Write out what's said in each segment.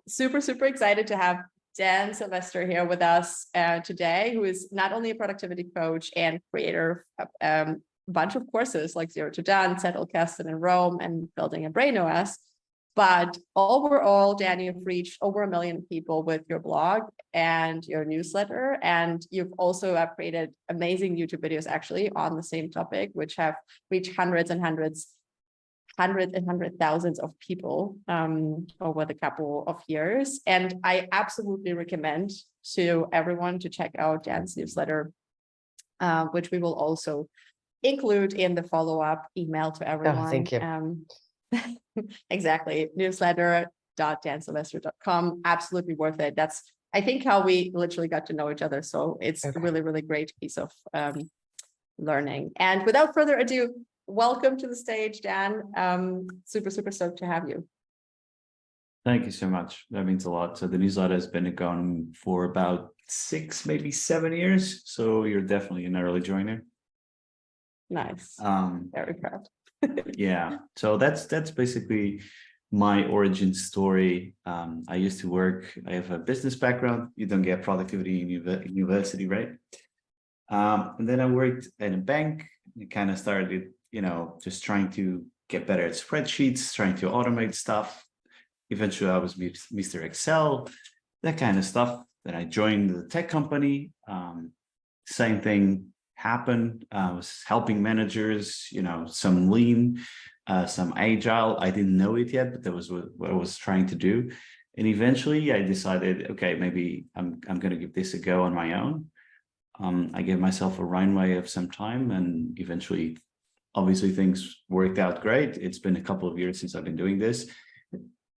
Super, super excited to have Dan Silvestre here with us today, who is not only a productivity coach and creator of a bunch of courses like Zero to Done, Zettelkasten in Rome, and Building a Brain OS. But overall, Dan, you've reached over 1 million people with your blog and your newsletter. And you've also created amazing YouTube videos actually on the same topic, which have reached hundreds and thousands of people over the couple of years. And I absolutely recommend to everyone to check out Dan's newsletter, which we will also include in the follow-up email to everyone. Oh, thank you. Exactly. Newsletter.dansilvestre.com. Absolutely worth it. That's, I think, how we literally got to know each other. So it's a really, really great piece of learning. And without further ado, welcome to the stage, Dan. Super, super stoked to have you. Thank you so much. That means a lot. So the newsletter has been going for about 6, maybe 7 years. So you're definitely an early joiner. Nice. Very proud. Yeah. So that's basically my origin story. I used to work, I have a business background. You don't get productivity in university, right? And then I worked in a bank. It kind of started, just trying to get better at spreadsheets, trying to automate stuff. Eventually, I was Mr. Excel, that kind of stuff. Then I joined the tech company. Same thing happened. I was helping managers, some lean, some agile. I didn't know it yet, but that was what I was trying to do. And eventually, I decided, okay, maybe I'm going to give this a go on my own. I gave myself a runway of some time, and eventually, obviously, things worked out great. It's been a couple of years since I've been doing this.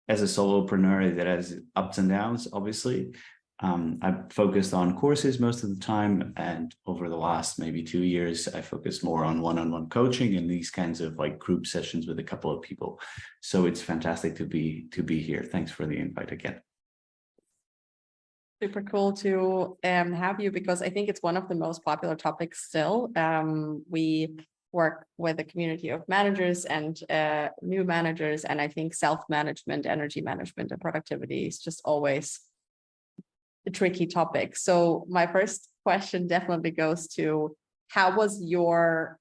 As a solopreneur, that has ups and downs, obviously. I've focused on courses most of the time, and over the last maybe 2 years, I focused more on one-on-one coaching and these kinds of like group sessions with a couple of people. So it's fantastic to be here. Thanks for the invite again. Super cool to have you, because I think it's one of the most popular topics still. We work with a community of managers and new managers, and I think self-management, energy management, and productivity is just always a tricky topic. So my first question definitely goes to, how was your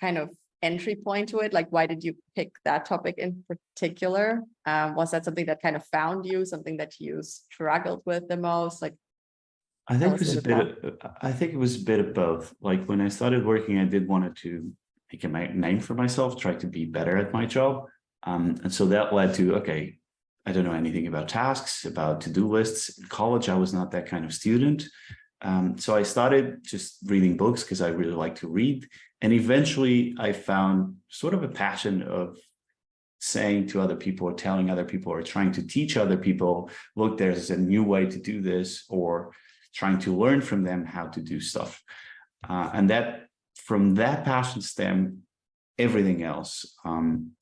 kind of entry point to it? Like, why did you pick that topic in particular? Was that something that kind of found you, something that you struggled with the most? Like, I think it was a bit of both. Like when I started working, I did want to make a name for myself, try to be better at my job. And so that led to, okay, I don't know anything about tasks, about to-do lists. In college, I was not that kind of student. So I started just reading books because I really like to read. And eventually I found sort of a passion of saying to other people or telling other people or trying to teach other people, look, there's a new way to do this, or trying to learn from them how to do stuff. And that from that passion stemmed everything else.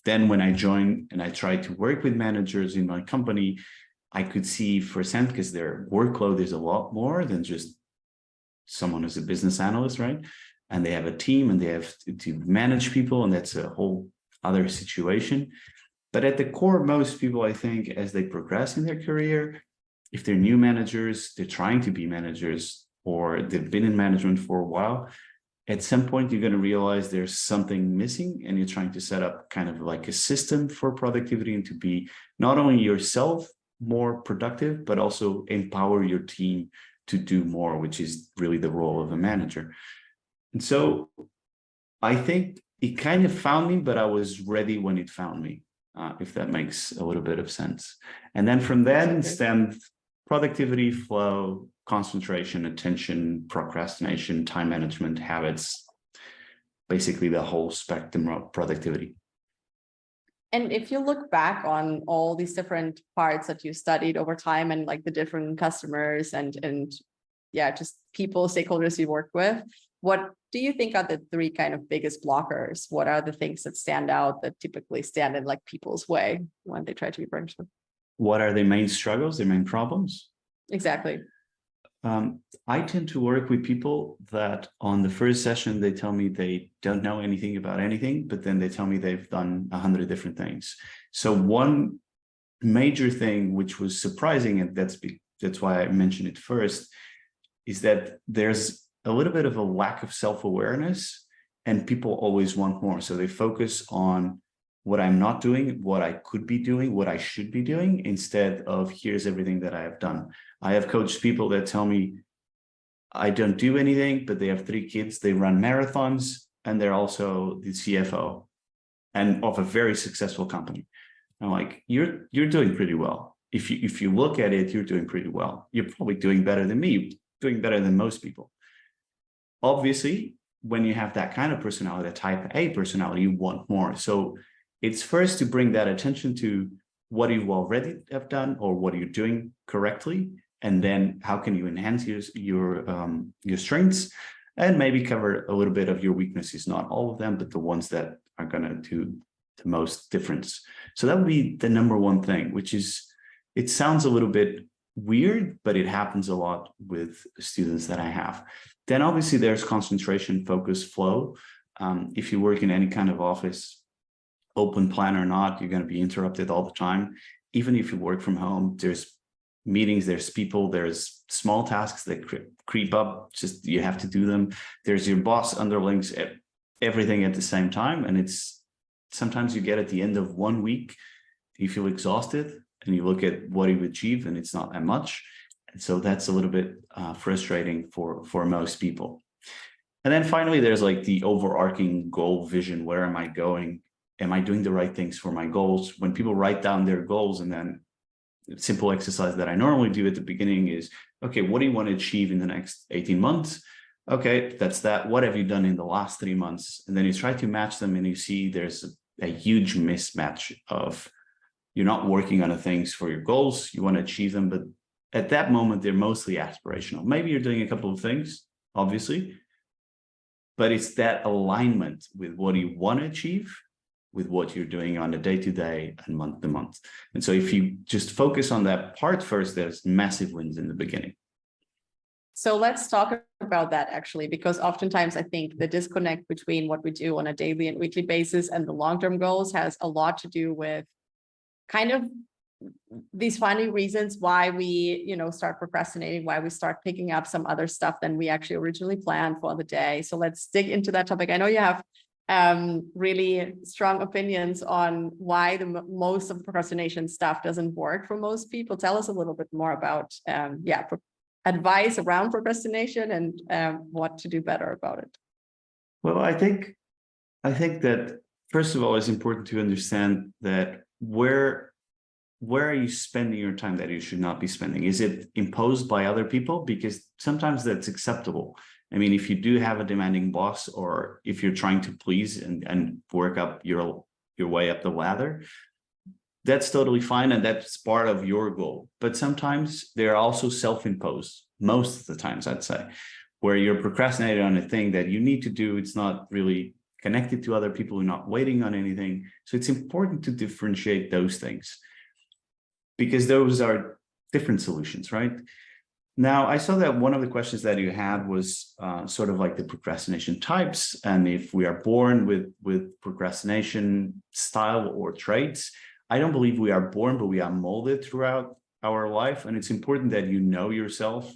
Then when I joined and I tried to work with managers in my company, I could see firsthand, because their workload is a lot more than just someone who's a business analyst, right? And they have a team and they have to manage people, and that's a whole other situation. But at the core, most people, I think, as they progress in their career, if they're new managers, they're trying to be managers, or they've been in management for a while, at some point, you're going to realize there's something missing, and you're trying to set up kind of like a system for productivity and to be not only yourself more productive, but also empower your team to do more, which is really the role of a manager. And so I think it kind of found me, but I was ready when it found me, if that makes a little bit of sense. And then from then stemmed productivity, flow, concentration, attention, procrastination, time management, habits, basically the whole spectrum of productivity. And if you look back on all these different parts that you studied over time, and like the different customers and yeah, just people, stakeholders you work with, what do you think are the 3 kind of biggest blockers? What are the things that stand out, that typically stand in like people's way when they try to be brainstorm? What are their main struggles, their main problems? Exactly. I tend to work with people that on the first session, they tell me they don't know anything about anything, but then they tell me they've done 100 different things. So one major thing, which was surprising, and that's why I mentioned it first, is that there's a little bit of a lack of self-awareness, and people always want more. So they focus on what I'm not doing, what I could be doing, what I should be doing, instead of here's everything that I have done. I have coached people that tell me I don't do anything, but they have 3 kids, they run marathons, and they're also the CFO and of a very successful company. I'm like, you're doing pretty well. If you look at it, you're doing pretty well. You're probably doing better than me, doing better than most people. Obviously, when you have that kind of personality, that type A personality, you want more. So it's first to bring that attention to what you already have done or what you're doing correctly, and then how can you enhance your strengths, and maybe cover a little bit of your weaknesses, not all of them, but the ones that are going to do the most difference. So that would be the number one thing, which is, it sounds a little bit weird, but it happens a lot with students that I have. Then obviously there's concentration, focus, flow. If you work in any kind of office, open plan or not, you're going to be interrupted all the time. Even if you work from home, there's meetings, there's people, there's small tasks that creep up, just you have to do them. There's your boss, underlings, everything at the same time. And it's sometimes you get at the end of 1 week, you feel exhausted and you look at what you've achieved and it's not that much. And so that's a little bit frustrating for most people. And then finally, there's like the overarching goal vision. Where am I going? Am I doing the right things for my goals? When people write down their goals, and then simple exercise that I normally do at the beginning is, okay, what do you want to achieve in the next 18 months? Okay, that's that. What have you done in the last 3 months? And then you try to match them, and you see there's a huge mismatch of you're not working on the things for your goals. You want to achieve them, but at that moment, they're mostly aspirational. Maybe you're doing a couple of things, obviously, but it's that alignment with what you want to achieve with what you're doing on a day-to-day and month-to-month. And so if you just focus on that part first, there's massive wins in the beginning. So let's talk about that actually, because oftentimes I think the disconnect between what we do on a daily and weekly basis and the long-term goals has a lot to do with kind of these funny reasons why we, start procrastinating, why we start picking up some other stuff than we actually originally planned for the day. So let's dig into that topic. I know you have really strong opinions on why most of the procrastination stuff doesn't work for most people. Tell us a little bit more about advice around procrastination and what to do better about it. Well, I think that first of all, it's important to understand that where are you spending your time that you should not be spending? Is it imposed by other people? Because sometimes that's acceptable. I mean, if you do have a demanding boss, or if you're trying to please and work up your way up the ladder, that's totally fine. And that's part of your goal. But sometimes they're also self-imposed, most of the times, I'd say, where you're procrastinating on a thing that you need to do. It's not really connected to other people. You're not waiting on anything. So it's important to differentiate those things, because those are different solutions, right? Now, I saw that one of the questions that you had was sort of like the procrastination types, and if we are born with procrastination style or traits. I don't believe we are born, but we are molded throughout our life. And it's important that you know yourself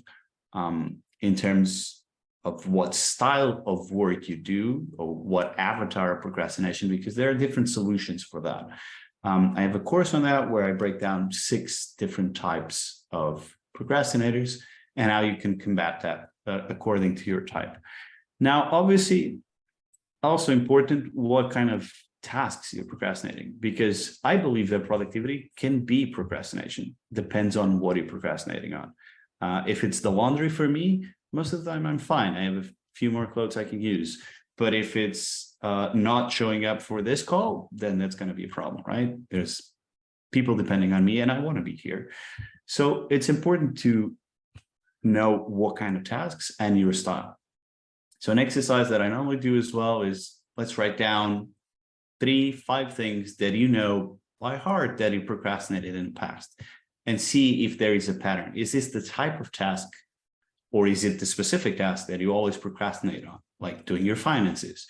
in terms of what style of work you do, or what avatar of procrastination, because there are different solutions for that. I have a course on that where I break down 6 different types of procrastinators and how you can combat that according to your type. Now, obviously, also important what kind of tasks you're procrastinating, because I believe that productivity can be procrastination. Depends on what you're procrastinating on. If it's the laundry for me, most of the time I'm fine. I have a few more clothes I can use. But if it's not showing up for this call, then that's going to be a problem, right? There's people depending on me and I want to be here. So it's important to know what kind of tasks and your style. So an exercise that I normally do as well is, let's write down 3-5 things that you know by heart that you procrastinated in the past, and see if there is a pattern. Is this the type of task, or is it the specific task that you always procrastinate on, like doing your finances,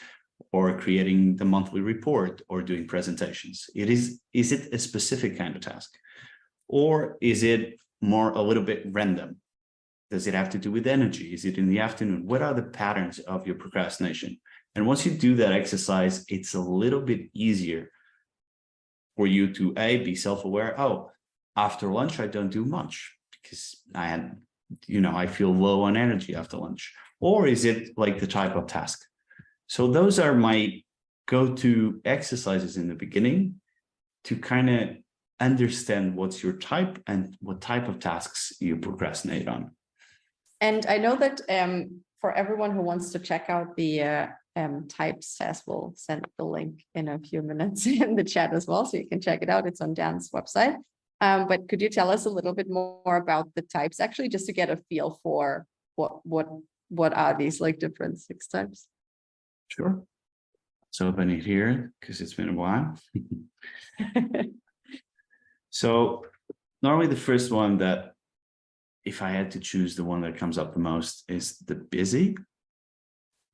or creating the monthly report or doing presentations? Is it a specific kind of task? Or is it more a little bit random? Does it have to do with energy? Is it in the afternoon? What are the patterns of your procrastination? And once you do that exercise, it's a little bit easier for you to be self-aware. Oh, after lunch, I don't do much because I feel low on energy after lunch. Or is it like the type of task? So those are my go-to exercises in the beginning to kind of understand what's your type and what type of tasks you procrastinate on. And I know that for everyone who wants to check out the types test, we'll send the link in a few minutes in the chat as well, so you can check it out. It's on Dan's website. But could you tell us a little bit more about the types, actually, just to get a feel for what are these like different 6 types? Sure. So open it here because it's been a while. So normally the first one that, if I had to choose the one that comes up the most, is the busy.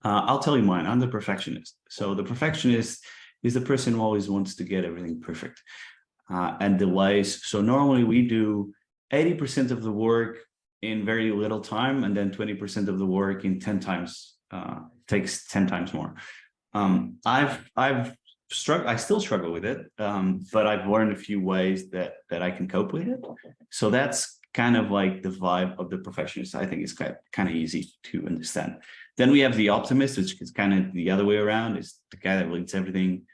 I'll tell you mine. I'm the perfectionist. So the perfectionist is the person who always wants to get everything perfect and delays. So normally we do 80% of the work in very little time, and then 20% of the work in 10 times, takes 10 times more. I still struggle with it, but I've learned a few ways that I can cope with it. So that's kind of like the vibe of the perfectionist. I think it's kind of easy to understand. Then we have the optimist, which is kind of the other way around. Is the guy that leads everything.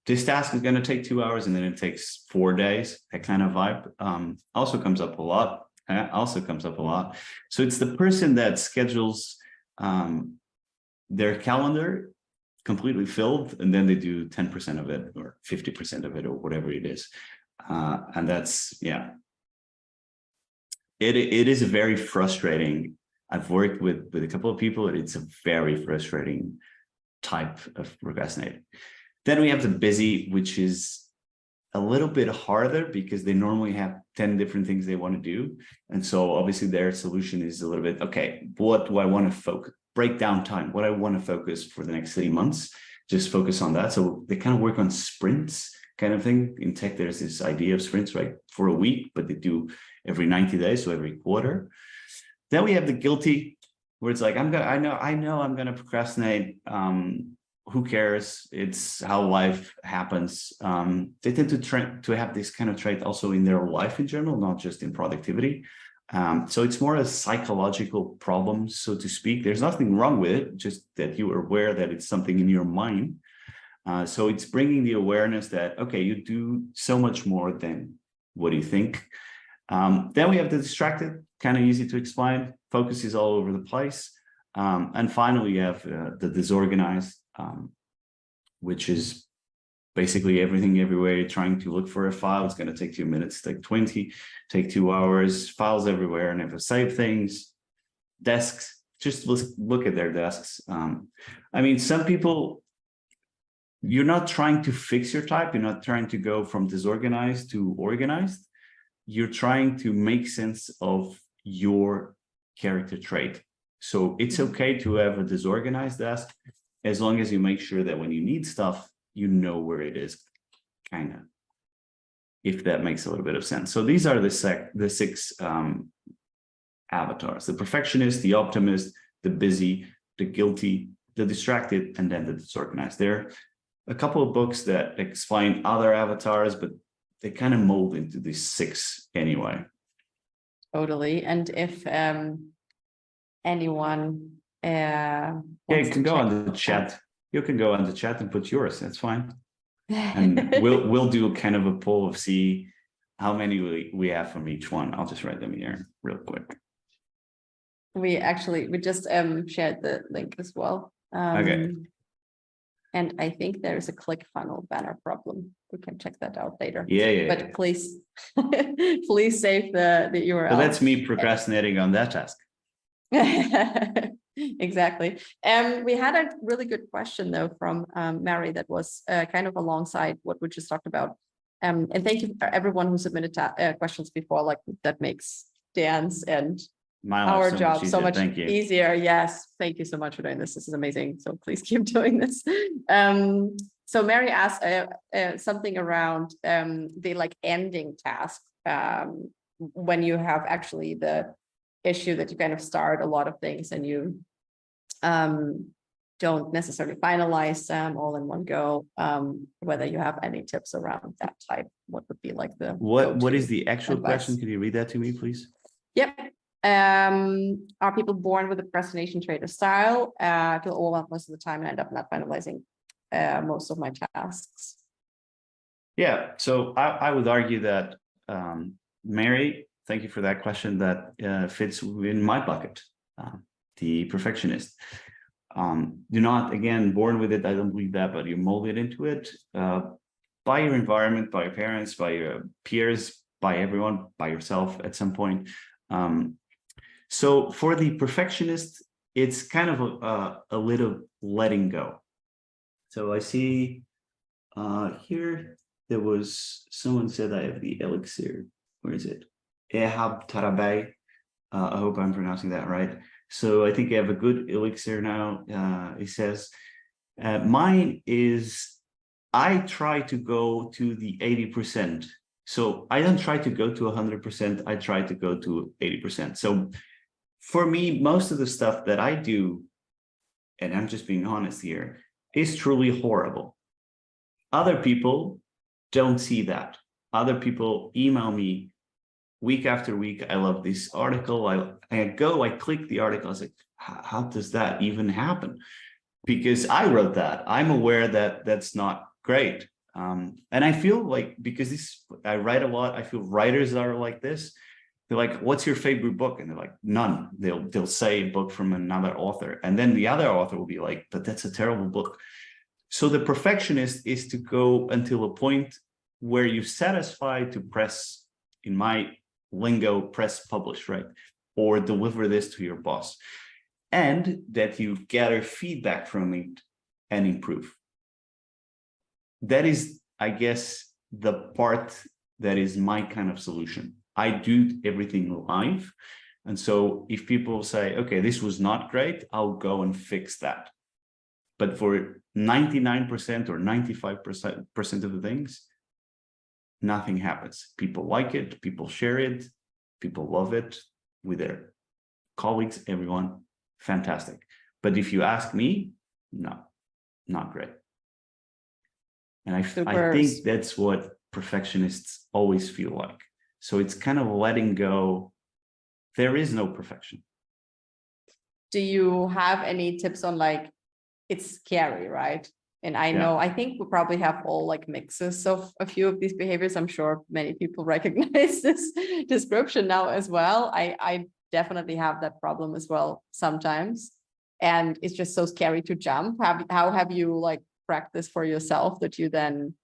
This task is going to take 2 hours and then it takes 4 days. That kind of vibe also comes up a lot. So it's the person that schedules their calendar completely filled, and then they do 10% of it or 50% of it or whatever it is. And that's, yeah, it is a very frustrating. I've worked with a couple of people, and it's a very frustrating type of procrastinating. Then we have the busy, which is a little bit harder because they normally have 10 different things they want to do. And so obviously their solution is a little bit, okay, what do I want to focus? Break down time, what I want to focus for the next 3 months, just focus on that. So they kind of work on sprints kind of thing. In tech, there's this idea of sprints, right? For a week, but they do every 90 days, so every quarter. Then we have the guilty, where it's like, I know I'm gonna procrastinate. Who cares? It's how life happens. They tend to have this kind of trait also in their life in general, not just in productivity. So it's more a psychological problem, so to speak. There's nothing wrong with it, just that you are aware that it's something in your mind. So it's bringing the awareness that, okay, you do so much more than what you think. Then we have the distracted, kind of easy to explain. Focus is all over the place. And finally, you have the disorganized, which is basically everything everywhere. You're trying to look for a file. It's going to take 2 minutes, take 20, take 2 hours, files everywhere, never save things. Desks, just look at their desks. Some people, you're not trying to fix your type. You're not trying to go from disorganized to organized. You're trying to make sense of your character trait. So it's okay to have a disorganized desk, as long as you make sure that when you need stuff, you know where it is, kind of, if that makes a little bit of sense. So these are the 6 avatars: the perfectionist, the optimist, the busy, the guilty, the distracted, and then the disorganized. There are a couple of books that explain other avatars, but they kind of mold into these 6 anyway. Totally. And if anyone you can go on the chat. You can go on the chat and put yours. That's fine. And we'll do kind of a poll of see how many we have from each one. I'll just write them here real quick. We just shared the link as well. Okay. And I think there's a ClickFunnels banner problem. We can check that out later. Yeah. But please, please save the URL. So that's me procrastinating on that task. Exactly. We had a really good question though from Mary that was kind of alongside what we just talked about. And thank you for everyone who submitted questions before. Like, that makes Dan's and My our life's job so much Thank you. easier. Yes, thank you so much for doing this. This is amazing. So please keep doing this. So Mary asked something around the like ending task when you have actually the issue that you kind of start a lot of things and you don't necessarily finalize them all in one go. Whether you have any tips around that type, what would be like the what is the actual advice? question? Could you read that to me, please? Yep. Are people born with a procrastination trait or style? I feel overwhelmed most of the time and end up not finalizing most of my tasks. Yeah, so I would argue that Mary, thank you for that question. That fits in my bucket, the perfectionist. You're not, again, born with it. I don't believe that, but you're molded into it by your environment, by your parents, by your peers, by everyone, by yourself at some point. So for the perfectionist, it's kind of a little letting go. So I see here, there was someone said I have the elixir. Where is it? Ehab Tarabay. I hope I'm pronouncing that right. So I think I have a good elixir now. It says, mine is, I try to go to the 80%. So I don't try to go to 100%. I try to go to 80%. So for me, most of the stuff that I do, and I'm just being honest here, is truly horrible. Other people don't see that. Other people email me week after week. I love this article. I click the article. I was like, how does that even happen? Because I wrote that. I'm aware that that's not great. And I feel like, because I write a lot, I feel writers are like this. They're like, what's your favorite book? And they're like, none. They'll say a book from another author. And then the other author will be like, but that's a terrible book. So the perfectionist is to go until a point where you're satisfied to press, in my lingo, press publish, right? Or deliver this to your boss. And that you gather feedback from it and improve. That is, I guess, the part that is my kind of solution. I do everything live. And so if people say, okay, this was not great, I'll go and fix that. But for 99% or 95% of the things, nothing happens. People like it, people share it, people love it with their colleagues, everyone, fantastic. But if you ask me, no, not great. And I think that's what perfectionists always feel like. So it's kind of letting go. There is no perfection. Do you have any tips on, like, it's scary, right? And I know, I think we probably have all like mixes of a few of these behaviors. I'm sure many people recognize this description now as well. I definitely have that problem as well sometimes. And it's just so scary to jump. How have you like practiced for yourself that you then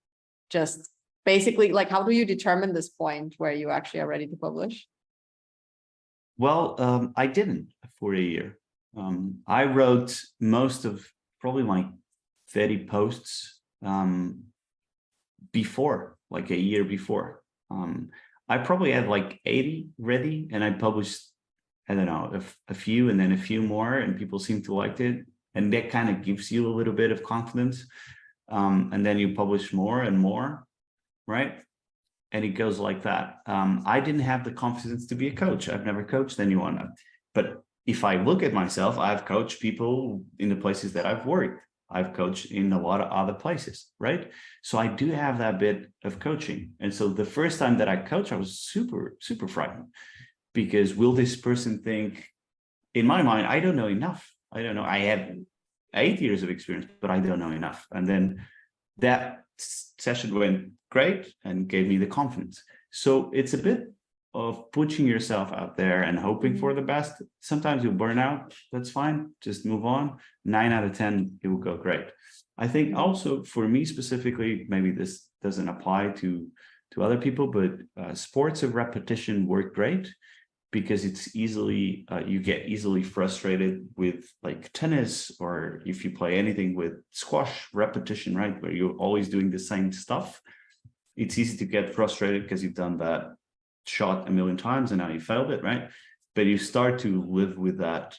just basically, like, how do you determine this point where you actually are ready to publish? Well, I didn't for a year. I wrote most of probably my 30 posts before, like a year before. I probably had like 80 ready, and I published, I don't know, a few and then a few more, and people seem to like it. And that kind of gives you a little bit of confidence. And then you publish more and more, right? And it goes like that. I didn't have the confidence to be a coach. I've never coached anyone. But if I look at myself, I've coached people in the places that I've worked. I've coached in a lot of other places, right? So I do have that bit of coaching. And so the first time that I coached, I was super, super frightened, because will this person think, in my mind, I don't know enough. I don't know. I have 8 years of experience, but I don't know enough. And then that session went great and gave me the confidence. So it's a bit of pushing yourself out there and hoping for the best. Sometimes you'll burn out. That's fine. Just move on. 9 out of 10, it will go great. I think also for me specifically, maybe this doesn't apply to other people, but sports of repetition work great, because it's easily, you get easily frustrated with like tennis, or if you play anything with squash, repetition, right? Where you're always doing the same stuff. It's easy to get frustrated because you've done that shot a million times and now you failed it, right? but you start to live with that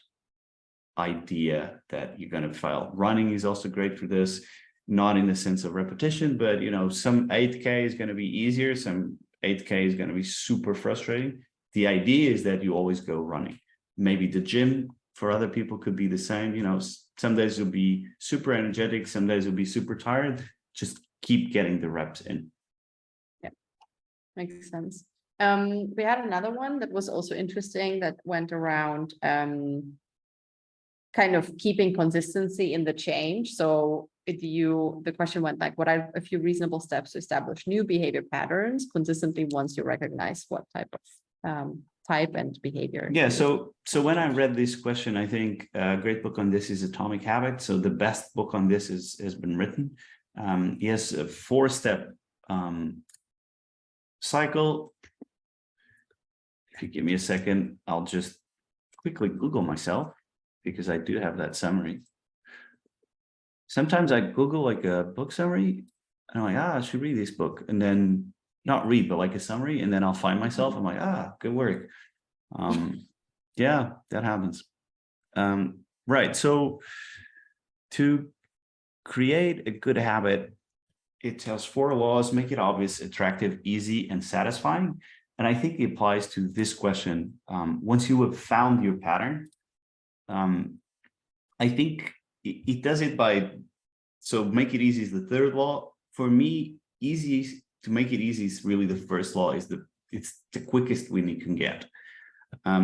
idea that you're going to fail. Running is also great for this, not in the sense of repetition, but some 8K is going to be easier, some 8K is going to be super frustrating. The idea is that you always go running. Maybe the gym for other people could be the same. Some days you'll be super energetic, some days you'll be super tired. Just keep getting the reps in. Yeah, makes sense. We had another one that was also interesting that went around kind of keeping consistency in the change. So the question went like, what are a few reasonable steps to establish new behavior patterns consistently once you recognize what type and behavior? Yeah, so when I read this question, I think a great book on this is Atomic Habits. So the best book on this has been written. He has a 4-step cycle. If you give me a second, I'll just quickly Google myself, because I do have that summary. Sometimes I Google like a book summary, and I'm like, I should read this book, and then not read, but like a summary, and then I'll find myself. I'm like, good work. Yeah, that happens. Right. So to create a good habit, it has 4 laws: make it obvious, attractive, easy, and satisfying. And I think it applies to this question. Once you have found your pattern, I think it does it by, so make it easy is the 3rd law. For me, to make it easy is really the 1st law. It's the quickest win you can get.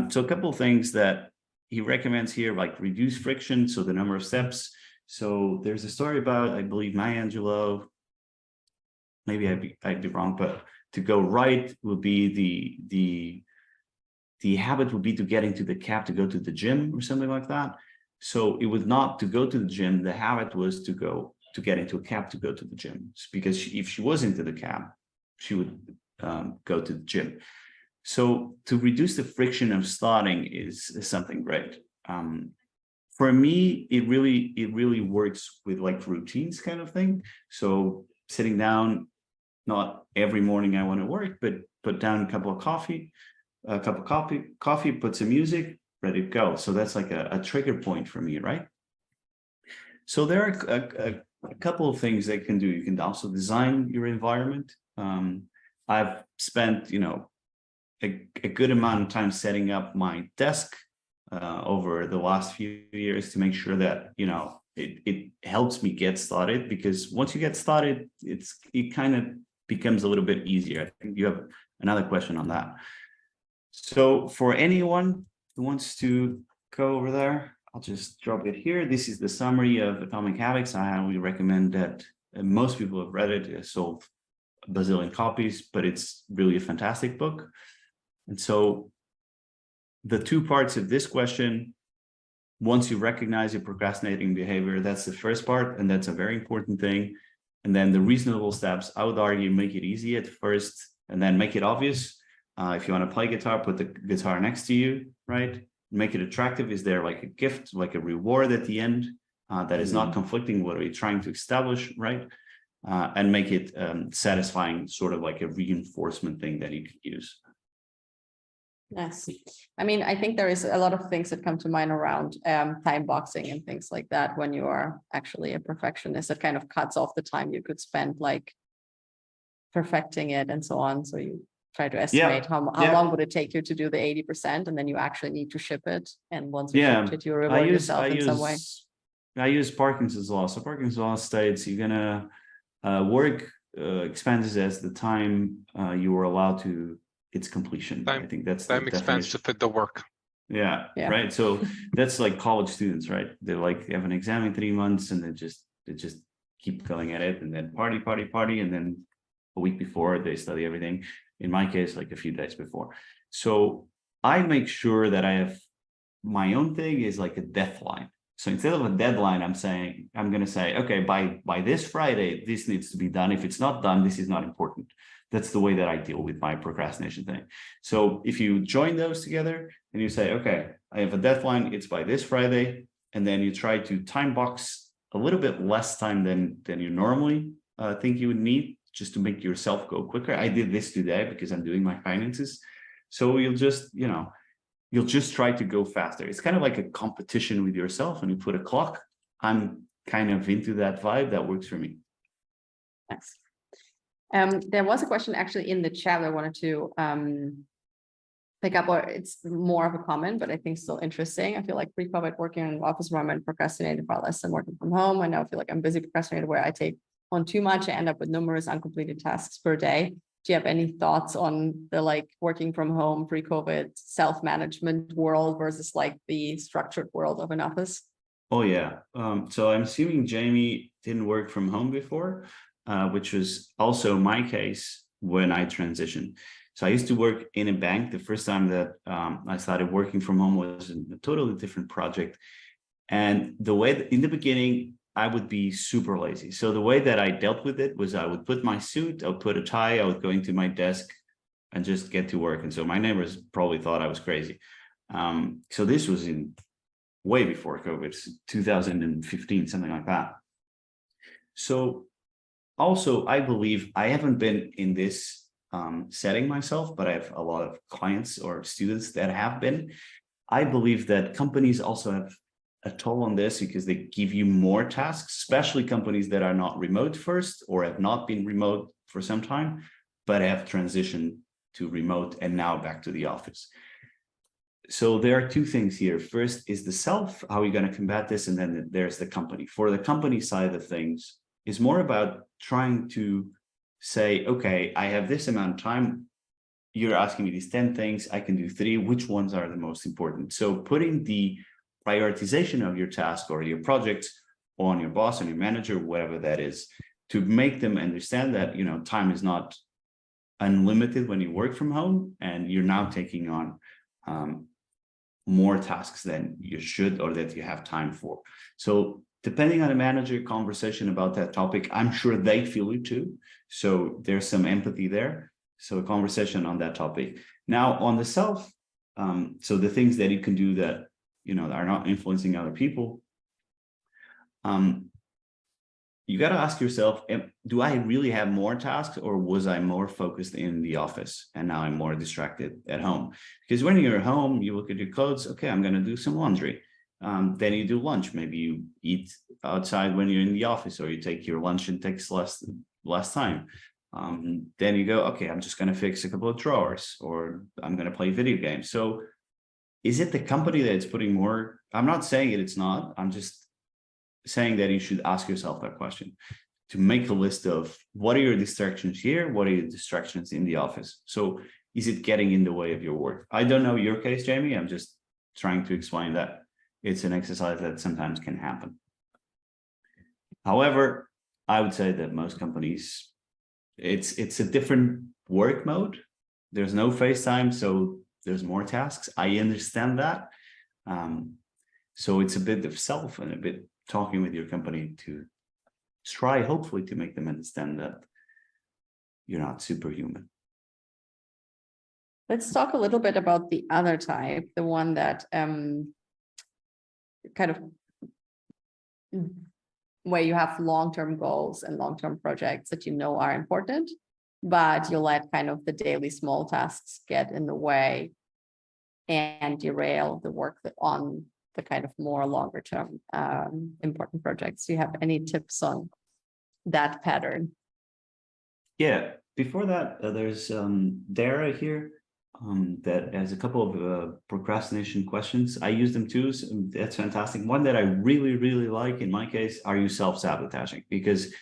So a couple of things that he recommends here, like reduce friction, so the number of steps. So there's a story about, I believe, Maya Angelou, maybe I'd be wrong, but to go right would be the habit would be to get into the cab to go to the gym or something like that. So it was not to go to the gym. The habit was to get into a cab to go to the gym, because if she was into the cab, she would go to the gym. So to reduce the friction of starting is something great. For me, it really works with like routines kind of thing. So sitting down, not every morning I want to work, but put down a cup of coffee, put some music, ready to go. So that's like a trigger point for me, right? So there are a couple of things that you can do. You can also design your environment. I've spent, a good amount of time setting up my desk over the last few years to make sure that, it helps me get started, because once you get started, it kind of becomes a little bit easier. I think you have another question on that. So for anyone who wants to go over there, I'll just drop it here. This is the summary of Atomic Habits. I highly recommend that. Most people have read it. It sold a bazillion copies, but it's really a fantastic book. And so the 2 parts of this question, once you recognize your procrastinating behavior, that's the first part, and that's a very important thing. And then the reasonable steps, I would argue, make it easy at first, and then make it obvious. If you want to play guitar, put the guitar next to you, right? Make it attractive. Is there like a gift, like a reward at the end that is not conflicting what we're trying to establish, right? And make it satisfying, sort of like a reinforcement thing that you can use. Yes. I mean, I think there is a lot of things that come to mind around time boxing and things like that when you are actually a perfectionist. It kind of cuts off the time you could spend like perfecting it and so on. So you try to estimate how long would it take you to do the 80%, and then you actually need to ship it. And once you shipped it, you reward yourself in some way. I use Parkinson's law. So Parkinson's law states you're gonna work expenses as the time you were allowed to its completion. I think that's the time expense to fit the work. Yeah, right. So that's like college students, right? They have an exam in 3 months, and they just keep going at it, and then party, and then a week before they study everything. In my case, like a few days before. So I make sure that I have my own thing is like a deadline. So instead of a deadline, I'm going to say, okay, by this Friday, this needs to be done. If it's not done, this is not important. That's the way that I deal with my procrastination thing. So if you join those together and you say, okay, I have a deadline, it's by this Friday, and then you try to time box a little bit less time than you normally think you would need, just to make yourself go quicker. I did this today because I'm doing my finances. So you'll just, you'll just try to go faster. It's kind of like a competition with yourself, and you put a clock. I'm kind of into that vibe. That works for me. Yes. There was a question actually in the chat I wanted to pick up, or it's more of a comment, but I think still interesting. I feel like pre-COVID working in an office environment procrastinated far less than working from home. I now feel like I'm busy procrastinating where I take on too much. I end up with numerous uncompleted tasks per day. Do you have any thoughts on the like working from home pre-COVID self-management world versus like the structured world of an office? Oh yeah. So I'm assuming Jamie didn't work from home before, which was also my case when I transitioned. So I used to work in a bank. The first time that I started working from home was in a totally different project. And the way that in the beginning, I would be super lazy. So the way that I dealt with it was I would put my suit, I would put a tie, I would go into my desk and just get to work. And so my neighbors probably thought I was crazy. So this was in way before COVID, 2015, something like that. So also, I believe I haven't been in this setting myself, but I have a lot of clients or students that have been. I believe that companies also have a toll on this because they give you more tasks, especially companies that are not remote first or have not been remote for some time, but have transitioned to remote and now back to the office. So there are two things here. First is the self, how are you going to combat this? And then there's the company. For the company side of things, is more about trying to say, okay, I have this amount of time. You're asking me these 10 things. I can do 3. Which ones are the most important? So putting the prioritization of your task or your projects on your boss and your manager, whatever that is, to make them understand that, you know, time is not unlimited when you work from home and you're now taking on more tasks than you should or that you have time for. So depending on the manager conversation about that topic, I'm sure they feel you too. So there's some empathy there. So a conversation on that topic. Now on the self, so the things that you can do that, you know, are not influencing other people. You got to ask yourself, do I really have more tasks or was I more focused in the office and now I'm more distracted at home? Because when you're at home, you look at your clothes, okay, I'm going to do some laundry. Then you do lunch. Maybe you eat outside when you're in the office or you take your lunch and takes less time. Then you go, okay, I'm just going to fix a couple of drawers or I'm going to play video games. So is it the company that's putting more? I'm not saying it's not. I'm just saying that you should ask yourself that question to make a list of what are your distractions here? What are your distractions in the office? So is it getting in the way of your work? I don't know your case, Jamie. I'm just trying to explain that it's an exercise that sometimes can happen. However, I would say that most companies, it's a different work mode. There's no FaceTime, so there's more tasks. I understand that. So it's a bit of self and a bit talking with your company to try, hopefully, to make them understand that you're not superhuman. Let's talk a little bit about the other type, the one that kind of where you have long-term goals and long-term projects that you know are important, but you let kind of the daily small tasks get in the way and derail the work on the kind of more longer term important projects. Do you have any tips on that pattern? Yeah, before that, there's Dara here that has a couple of procrastination questions. I use them too, so that's fantastic. One that I really, really like in my case, are you self-sabotaging? Because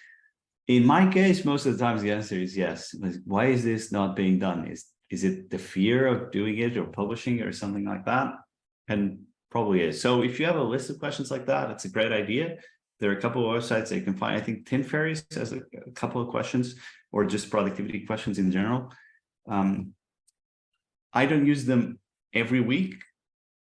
in my case, most of the times the answer is yes. Why is this not being done? Is it the fear of doing it or publishing it or something like that? And probably is. So if you have a list of questions like that, it's a great idea. There are a couple of websites that you can find. I think Tin Fairies has a couple of questions or just productivity questions in general. I don't use them every week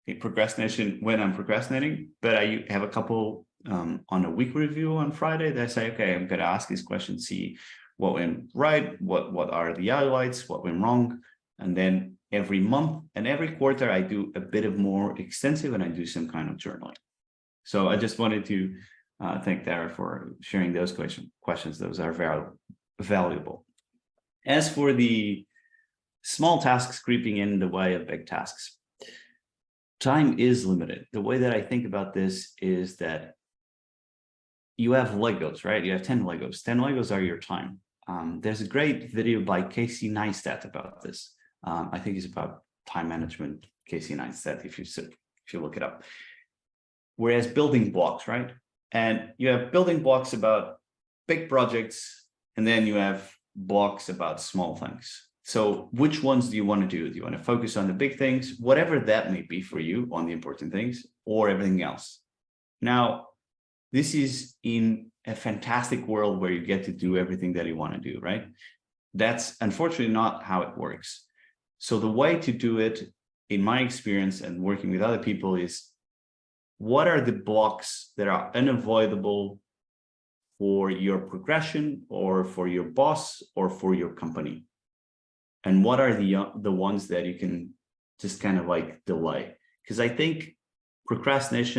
in procrastination when I'm procrastinating, but I have a couple on a week review on Friday that I say, okay, I'm going to ask these questions, see what went right, what are the highlights, what went wrong. And then every month and every quarter, I do a bit of more extensive and I do some kind of journaling. So I just wanted to thank Dara for sharing those questions. Those are very valuable. As for the small tasks creeping in the way of big tasks, time is limited. The way that I think about this is that you have Legos, right? You have 10 Legos. 10 Legos are your time. There's a great video by Casey Neistat about this. I think it's about time management, Casey Neistat, if you look it up. Whereas building blocks, right? And you have building blocks about big projects, and then you have blocks about small things. So which ones do you want to do? Do you want to focus on the big things, whatever that may be for you, on the important things, or everything else? Now, this is in a fantastic world where you get to do everything that you want to do, right? That's unfortunately not how it works. So the way to do it, in my experience and working with other people, is what are the blocks that are unavoidable for your progression or for your boss or for your company? And what are the ones that you can just kind of like delay? Because I think productivity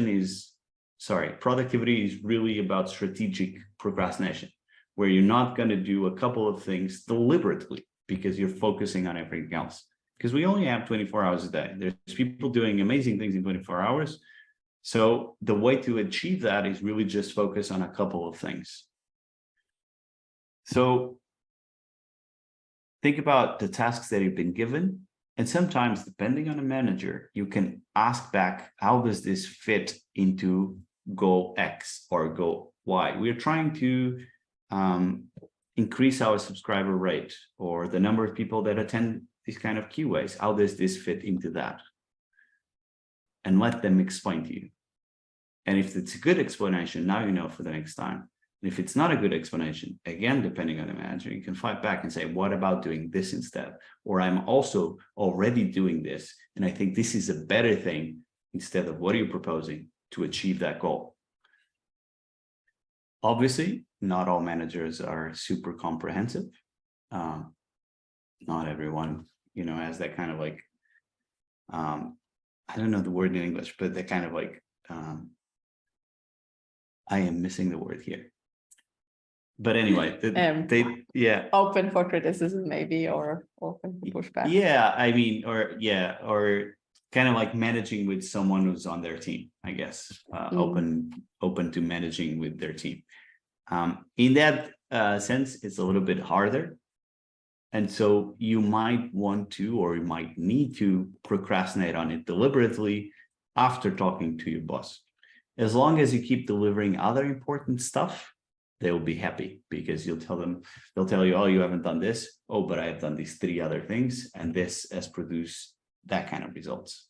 is really about strategic procrastination, where you're not going to do a couple of things deliberately because you're focusing on everything else. Because we only have 24 hours a day. There's people doing amazing things in 24 hours. So the way to achieve that is really just focus on a couple of things. So think about the tasks that you've been given. And sometimes, depending on the manager, you can ask back, how does this fit into goal X or goal Y? We're trying to increase our subscriber rate or the number of people that attend these kind of QAs. How does this fit into that? And let them explain to you. And if it's a good explanation, now you know for the next time. And if it's not a good explanation, again, depending on the manager, you can fight back and say, what about doing this instead? Or I'm also already doing this, and I think this is a better thing, instead of what are you proposing to achieve that goal? Obviously, not all managers are super comprehensive. Not everyone, has that kind of like, I don't know the word in English, but that kind of like, I am missing the word here. But anyway, open for criticism, maybe, or open for pushback. Yeah, I mean, or kind of like managing with someone who's on their team, I guess. Open to managing with their team. In that sense, it's a little bit harder. And so you might want to, or you might need to procrastinate on it deliberately after talking to your boss. As long as you keep delivering other important stuff, they will be happy, because they'll tell you, oh, you haven't done this. Oh, but I have done these 3 other things, and this has produced that kind of results.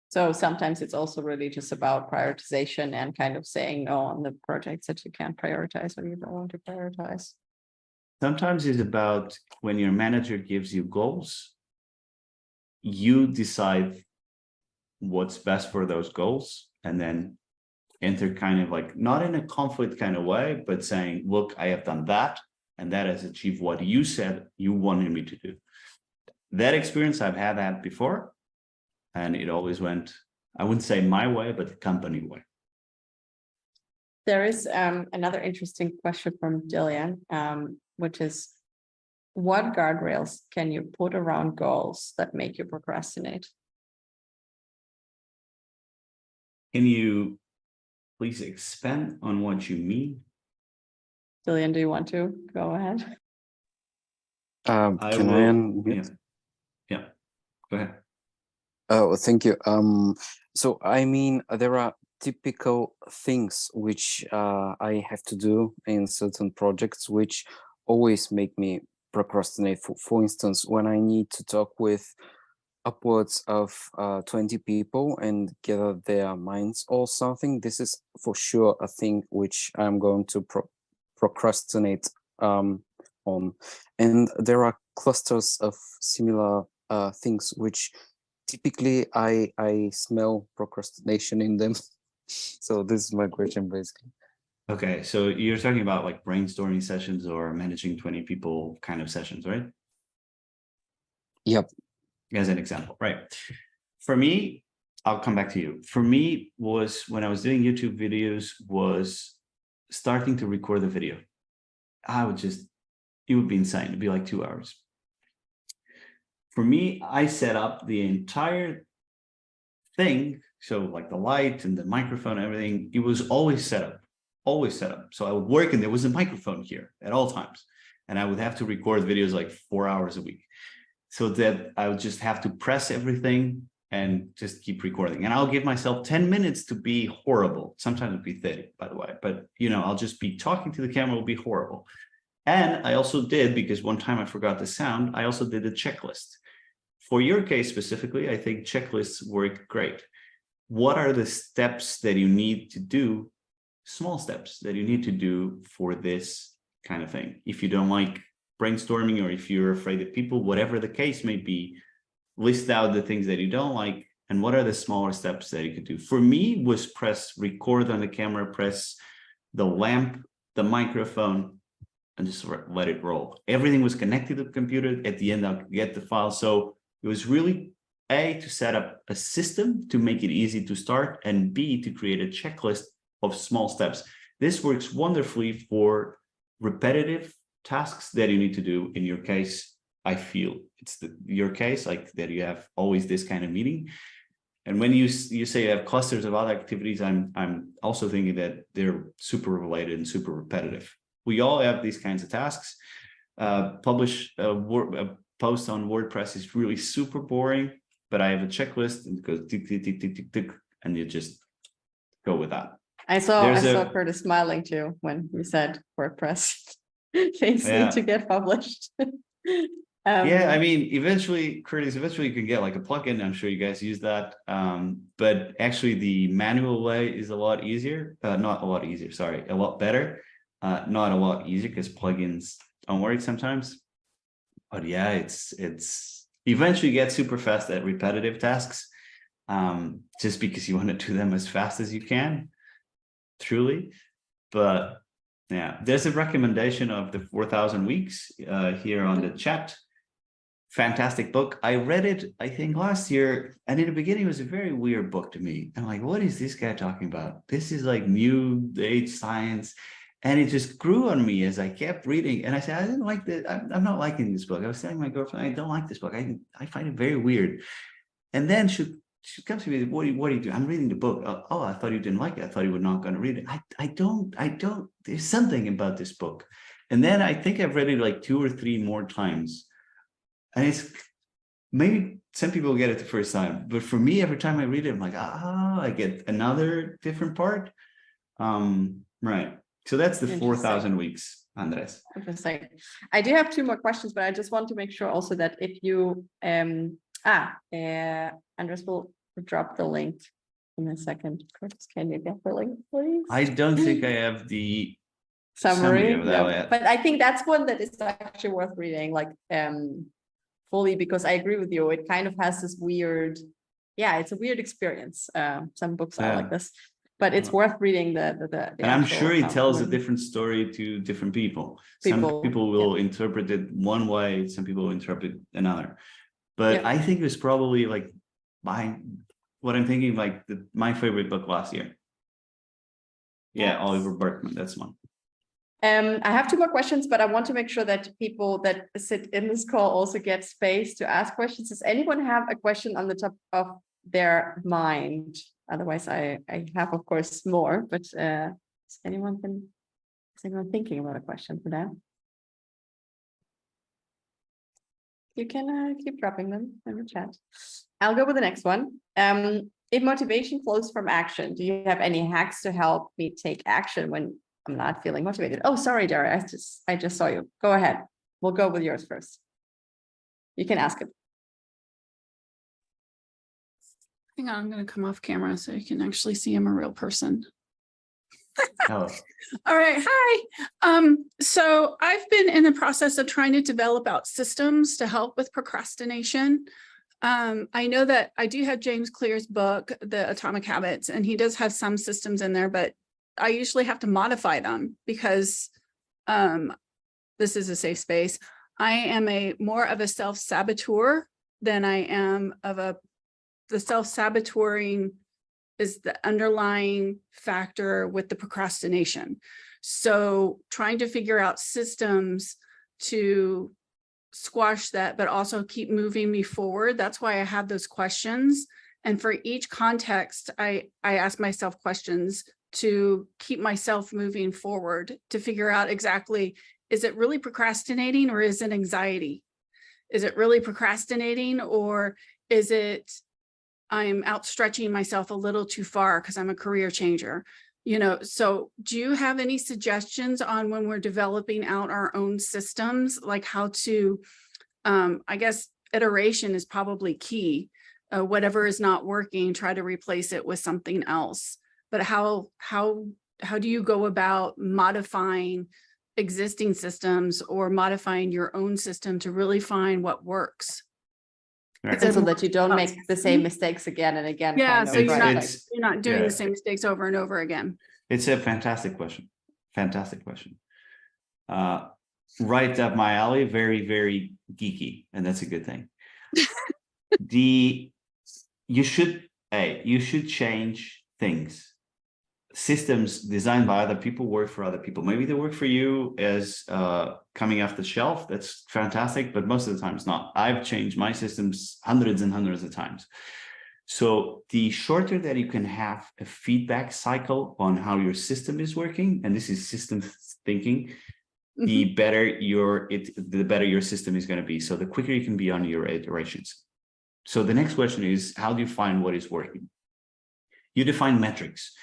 So sometimes it's also really just about prioritization and kind of saying no on the projects that you can't prioritize or you don't want to prioritize. Sometimes it's about when your manager gives you goals, you decide what's best for those goals, and then enter kind of like, not in a conflict kind of way, but saying, look, I have done that, and that has achieved what you said you wanted me to do. That experience, I've had that before, and it always went, I wouldn't say my way, but the company way. There is another interesting question from Dillian, which is, what guardrails can you put around goals that make you procrastinate? Can you please expand on what you mean? Dillian, do you want to go ahead? Can I unmute? Yeah, go ahead. Oh, thank you. So I mean, there are typical things which I have to do in certain projects which always make me procrastinate. For instance, when I need to talk with upwards of 20 people and gather their minds or something, this is for sure a thing which I'm going to procrastinate on. And there are clusters of similar things which typically I smell procrastination in them. So this is my question, basically. Okay, so you're talking about like brainstorming sessions or managing 20 people kind of sessions, right? Yep. As an example, right? For me, I'll come back to you. For me, was when I was doing YouTube videos, was starting to record the video. It would be insane. It'd be like 2 hours. For me, I set up the entire thing, so like the light and the microphone and everything, it was always set up. So I would work and there was a microphone here at all times. And I would have to record videos like 4 hours a week. So that I would just have to press everything and just keep recording. And I'll give myself 10 minutes to be horrible. Sometimes it'll be 30, by the way. But, you know, I'll just be talking to the camera, will be horrible. And I also did, because one time I forgot the sound, I also did a checklist. For your case specifically, I think checklists work great. What are the steps that you need to do, small steps that you need to do for this kind of thing? If you don't like brainstorming, or if you're afraid of people, whatever the case may be, list out the things that you don't like and what are the smaller steps that you could do. For me, was press record on the camera, press the lamp, the microphone, and just let it roll. Everything was connected to the computer. At the end, I'll get the file. So it was really A, to set up a system to make it easy to start, and B, to create a checklist of small steps. This works wonderfully for repetitive tasks that you need to do. In your case, I feel it's your case, like that you have always this kind of meeting. And when you say you have clusters of other activities, I'm also thinking that they're super related and super repetitive. We all have these kinds of tasks. Publish a post on WordPress is really super boring, but I have a checklist and it goes tick, tick, tick, tick, tick, tick, and you just go with that. I saw Curtis smiling too when we said WordPress. Things need to get published. Yeah, I mean, eventually, Curtis, you can get like a plugin. I'm sure you guys use that. But actually the manual way is a lot easier. Not a lot easier, sorry, a lot better. Not a lot easier because plugins don't work sometimes. But yeah, it's eventually get super fast at repetitive tasks. Just because you want to do them as fast as you can, truly. But yeah, there's a recommendation of the 4,000 weeks here on the chat. Fantastic book. I read it, I think, last year, and in the beginning it was a very weird book to me. I'm like, what is this guy talking about? This is like new age science. And it just grew on me as I kept reading. And I said, I didn't like this. I'm not liking this book. I was telling my girlfriend, I don't like this book. I find it very weird. And then she comes to me, what do you do? I'm reading the book. Oh, I thought you didn't like it. I thought you were not going to read it. I don't, there's something about this book. And then I think I've read it like 2 or 3 more times. And it's maybe some people get it the first time, but for me, every time I read it, I'm like, I get another different part. Right. So that's the 4,000 weeks, Andres. Interesting. I do have 2 more questions, but I just want to make sure also that if you Andres will drop the link in a second. Curtis, can you get the link, please? I don't think I have the summary of that yet. But I think that's one that is actually worth reading, like fully, because I agree with you. It kind of has this weird, it's a weird experience. Some books are like this, but it's worth reading the and I'm sure he tells a different story to different people. Some people will interpret it one way, some people will interpret another. But I think it was probably like what I'm thinking, like my favorite book last year. Yeah, Oliver Burkeman, that's one. I have 2 more questions, but I want to make sure that people that sit in this call also get space to ask questions. Does anyone have a question on the top of their mind? Otherwise, I have, of course, more, but is anyone thinking about a question for that? You can keep dropping them in the chat. I'll go with the next one. If motivation flows from action, do you have any hacks to help me take action when I'm not feeling motivated? Oh, sorry, Dara, I just saw you. Go ahead. We'll go with yours first. You can ask it. Hang on, I'm going to come off camera so you can actually see I'm a real person. Oh. All right. Hi. So I've been in the process of trying to develop out systems to help with procrastination. I know that I do have James Clear's book, The Atomic Habits, and he does have some systems in there, but I usually have to modify them because this is a safe space. I am more of a self-saboteur than I am of the self-saboteuring is the underlying factor with the procrastination. So trying to figure out systems to squash that, but also keep moving me forward. That's why I have those questions. And for each context, I ask myself questions to keep myself moving forward, to figure out exactly, is it really procrastinating or is it anxiety? Is it really procrastinating, or is it I'm outstretching myself a little too far because I'm a career changer? You know, so do you have any suggestions on when we're developing out our own systems, like how to, I guess iteration is probably key. Whatever is not working, try to replace it with something else. But how do you go about modifying existing systems or modifying your own system to really find what works? Right. And so that you don't make the same mistakes again and again. Yeah, kind of, so you're right? not, you're not doing yeah. the same mistakes over and over again. It's a fantastic question. Fantastic question. Right up my alley, very, very geeky, and that's a good thing. You should change things. Systems designed by other people work for other people. Maybe they work for you as coming off the shelf. That's fantastic, but most of the time it's not. I've changed my systems hundreds and hundreds of times. So the shorter that you can have a feedback cycle on how your system is working, and this is system thinking, the better your system is going to be. So the quicker you can be on your iterations. So the next question is, how do you find what is working? You define metrics.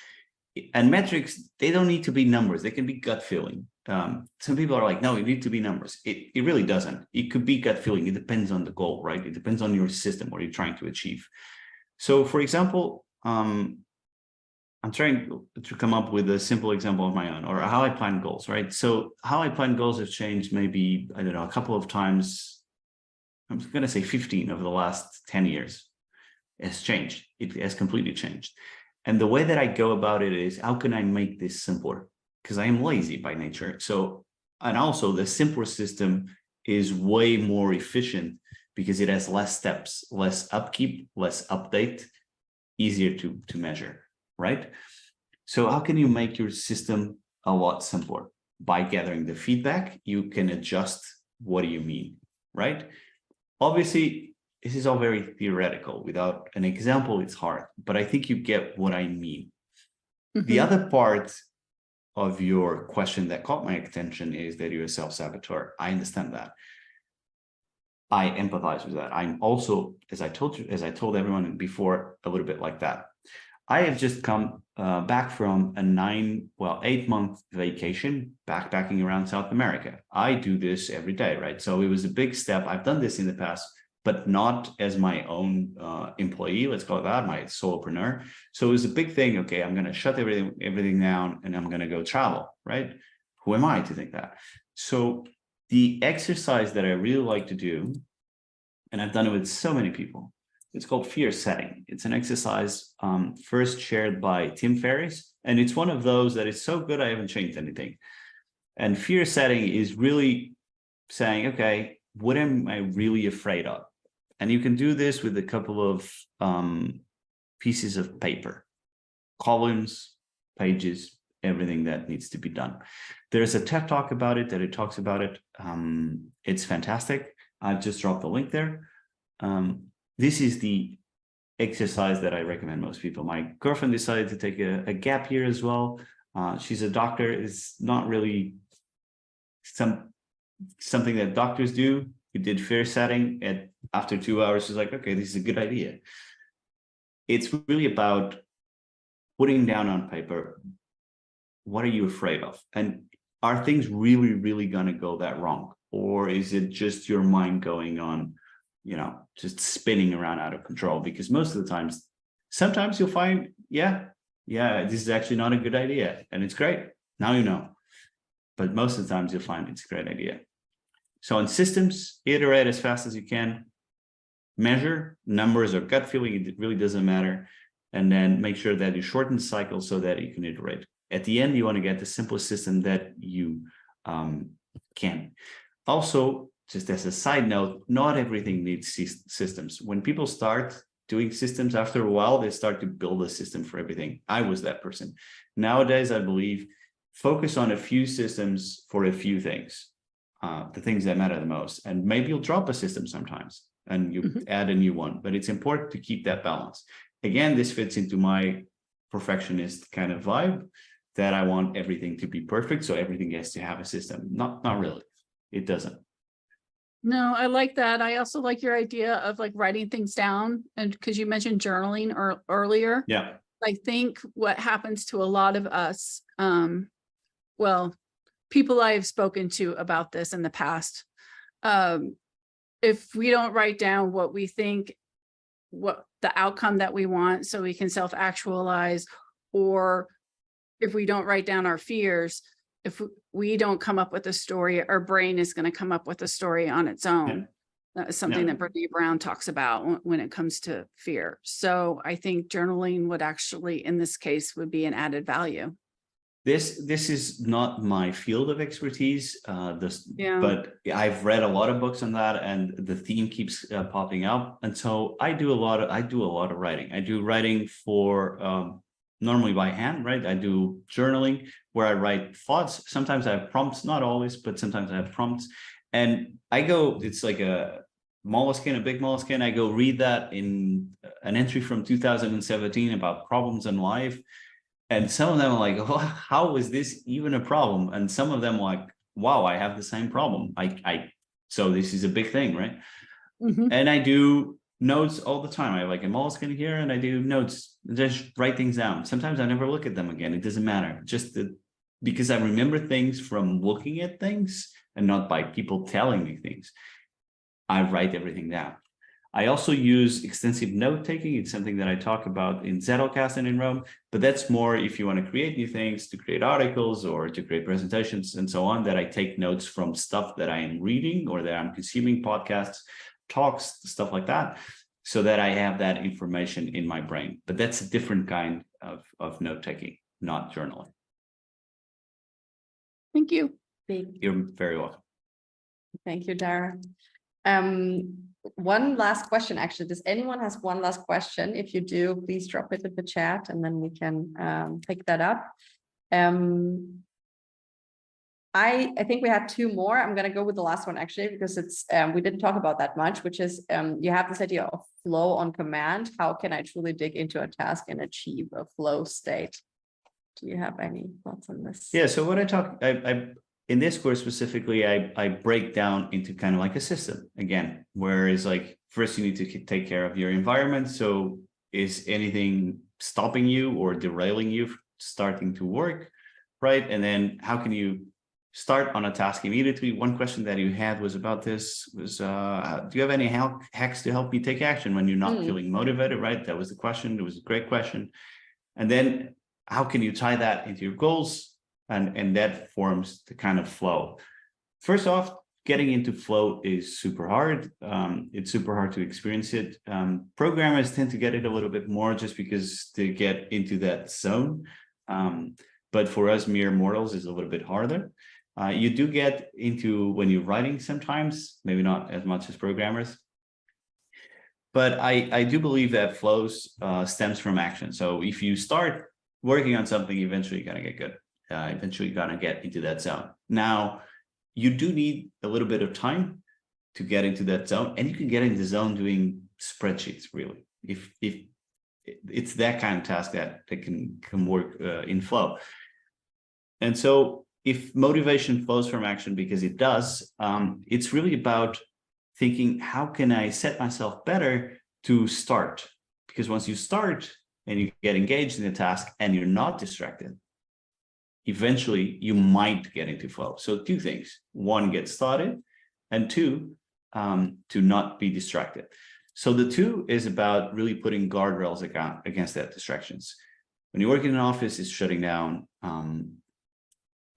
And metrics, they don't need to be numbers. They can be gut feeling. Some people are like, no, it needs to be numbers. It really doesn't. It could be gut feeling. It depends on the goal, right? It depends on your system, what you're trying to achieve. So for example, I'm trying to come up with a simple example of my own, or how I plan goals, right? So how I plan goals have changed maybe, I don't know, a couple of times. I'm going to say 15 over the last 10 years. It's changed. It has completely changed. And the way that I go about it is, how can I make this simpler? Because I am lazy by nature. So, and also the simpler system is way more efficient because it has less steps, less upkeep, less update, easier to measure, right? So how can you make your system a lot simpler? By gathering the feedback, you can adjust what do you mean, right? Obviously, this is all very theoretical. Without an example, it's hard, but I think you get what I mean. The other part of your question that caught my attention is that you're a self-saboteur. I understand that. I empathize with that. I'm also, as I told everyone before, a little bit like that. I have just come back from a 8-month vacation backpacking around South America. I do this every day, right? So it was a big step. I've done this in the past, but not as my own employee, let's call it that, my solopreneur. So it was a big thing. Okay, I'm going to shut everything down and I'm going to go travel, right? Who am I to think that? So the exercise that I really like to do, and I've done it with so many people, it's called fear setting. It's an exercise first shared by Tim Ferriss, and it's one of those that is so good I haven't changed anything. And fear setting is really saying, okay, what am I really afraid of? And you can do this with a couple of pieces of paper, columns, pages, everything that needs to be done. There's a TED Talk about it that it talks about it. It's fantastic. I've just dropped the link there. This is the exercise that I recommend most people. My girlfriend decided to take a gap year as well. She's a doctor. It's not really something that doctors do. We did fear setting, and after 2 hours, she's like, okay, this is a good idea. It's really about putting down on paper, what are you afraid of? And are things really, really going to go that wrong? Or is it just your mind going on, just spinning around out of control? Because most of the times, sometimes you'll find, yeah, this is actually not a good idea. And it's great. Now you know. But most of the times you'll find it's a great idea. So in systems, iterate as fast as you can, measure numbers or gut feeling, it really doesn't matter. And then make sure that you shorten the cycle so that you can iterate. At the end, you want to get the simplest system that you can. Also, just as a side note, not everything needs systems. When people start doing systems, after a while, they start to build a system for everything. I was that person. Nowadays, I believe, focus on a few systems for a few things. The things that matter the most. And maybe you'll drop a system sometimes and you add a new one, but it's important to keep that balance. again, this fits into my perfectionist kind of vibe that I want everything to be perfect. So everything has to have a system. Not really. It doesn't. No, I like that. I also like your idea of like writing things down, and because you mentioned journaling earlier. Yeah. I think what happens to a lot of us, well, people I have spoken to about this in the past, if we don't write down what we think, what the outcome that we want, so we can self-actualize, or if we don't write down our fears, if we don't come up with a story, our brain is going to come up with a story on its own. That is something that Brene Brown talks about when it comes to fear. So I think journaling would actually, in this case, would be an added value. This is not my field of expertise, but I've read a lot of books on that, and the theme keeps popping up. And so I do a lot of writing. I do writing for normally by hand, right? I do journaling where I write thoughts. Sometimes I have prompts, not always, but sometimes I have prompts. And I go, it's like a molluscan, a big molluscan. I go read that in an entry from 2017 about problems in life. And some of them are like, oh, how is this even a problem? And some of them are like, wow, I have the same problem. So this is a big thing, right? Mm-hmm. And I do notes all the time. I have like a molluscan here, and I do notes, just write things down. Sometimes I never look at them again. It doesn't matter. Because I remember things from looking at things and not by people telling me things. I write everything down. I also use extensive note taking. It's something that I talk about in Zettelkasten in Rome, but that's more if you want to create new things, to create articles or to create presentations and so on, that I take notes from stuff that I am reading or that I'm consuming, podcasts, talks, stuff like that, so that I have that information in my brain. But that's a different kind of note taking, not journaling. Thank you. You're very welcome. Thank you, Dara. One last question, actually. Does anyone has one last question? If you do, please drop it in the chat and then we can pick that up. I think we had two more. I'm going to go with the last one, actually, because it's we didn't talk about that much, which is you have this idea of flow on command. How can I truly dig into a task and achieve a flow state? Do you have any thoughts on this? Yeah, so what I in this course specifically, I break down into kind of like a system again, where it's like, first you need to take care of your environment. So is anything stopping you or derailing you from starting to work, right? And then how can you start on a task immediately? One question that you had was about this was, do you have any hacks to help me take action when you're not feeling motivated, right? That was the question. It was a great question. And then how can you tie that into your goals? And that forms the kind of flow. First off, getting into flow is super hard. It's super hard to experience it. Programmers tend to get it a little bit more just because they get into that zone. But for us mere mortals, it's a little bit harder. You do get into when you're writing sometimes, maybe not as much as programmers. But I do believe that flows stems from action. So if you start working on something, eventually you're going to get good. Eventually you're going to get into that zone. Now, you do need a little bit of time to get into that zone, and you can get into the zone doing spreadsheets, really. If it's that kind of task that can work in flow. And so if motivation flows from action, because it does, it's really about thinking, how can I set myself better to start? Because once you start and you get engaged in the task and you're not distracted, eventually you might get into flow. So two things: one, get started, and two, to not be distracted. So the two is about really putting guardrails against that distractions. When you work in an office, it's shutting down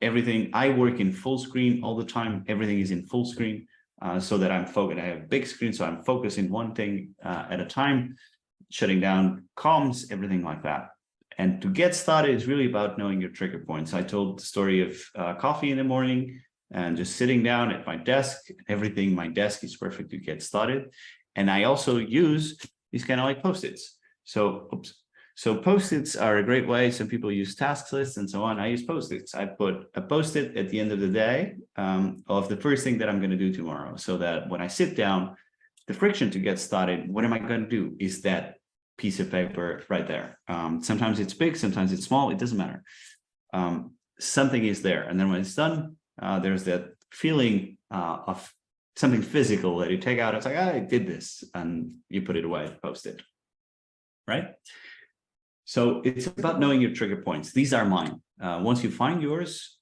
everything. I work in full screen all the time. Everything is in full screen so that I'm focused. I have a big screen, so I'm focusing one thing at a time, shutting down comms, everything like that. And to get started is really about knowing your trigger points. I told the story of coffee in the morning and just sitting down at my desk. Everything, my desk is perfect to get started. And I also use these kind of like Post-its. So Post-its are a great way. Some people use task lists and so on. I use Post-its. I put a Post-it at the end of the day of the first thing that I'm going to do tomorrow, so that when I sit down, the friction to get started, what am I going to do? Is that piece of paper right there. Sometimes it's big, sometimes it's small, it doesn't matter. Something is there. And then when it's done, there's that feeling of something physical that you take out. It's like, I did this, and you put it away, post it, right? So it's about knowing your trigger points. These are mine. Once you find yours,